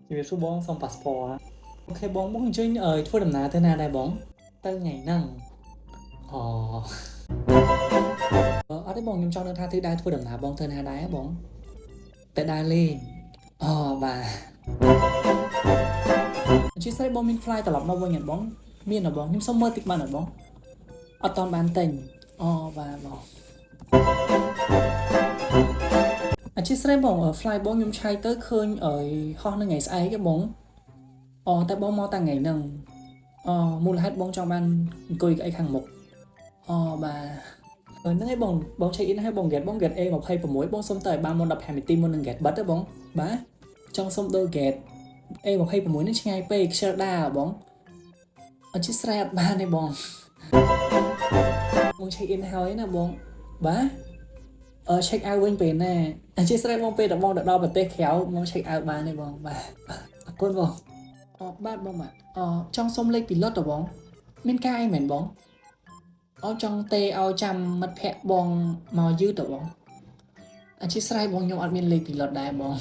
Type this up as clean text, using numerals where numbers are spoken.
ជំរាបសួរបងសុំ passport អូខេបងអញ្ជើញធ្វើដំណើរទៅណាដែរបងទៅថ្ងៃហ្នឹងអូអត់ទេបងខ្ញុំចង់ដឹងថាទិសដៅធ្វើដំណើរបងទៅណាដែរបងទៅដើរលេងអូបាទអញ្ជើញស្រីបងមាន fly ត្រឡប់មកវិញអត់បងមានអត់បងខ្ញុំសុំមើលតិចបានអត់បងអត់តន់បានទិញអូបាទបងអញ្ជើញស្រីបង fly បងខ្ញុំឆែកទៅឃើញហោះនៅថ្ងៃស្អែកទេបងអូតែបងមកតាំងថ្ងៃហ្នឹងអូមូលហេតុបងចង់បានអង្គុយអីខាងមុខអូបាទហ្នឹងហើយបង check in ហើយបង get A26 បងសុំទៅឲ្យបានមុន15នាទីមុននឹង get បិទទេបងបាទចង់សុំដូរ get A26 នេះឆ្ងាយពេកខ្ជិលដាបងអត់ជិះស្រែអត់បានទេបង check in ហើយណាបងបាទcheck out វិញពេលណាអញ្ជើញស្រែបងពេលបងទៅដល់ប្រទេសក្រៅបង check out បានទេបងបាទអរគុណបងបាទបងបាទចង់សុំលេខពីលុតតបងមានការអីមែនបងចង់ទេឲ្យចាំមិត្តភ័ក្ដិបងមកយឺតតបងអញ្ជើញស្រែបងខ្ញុំអត់មានលេខពីលុតដែរបង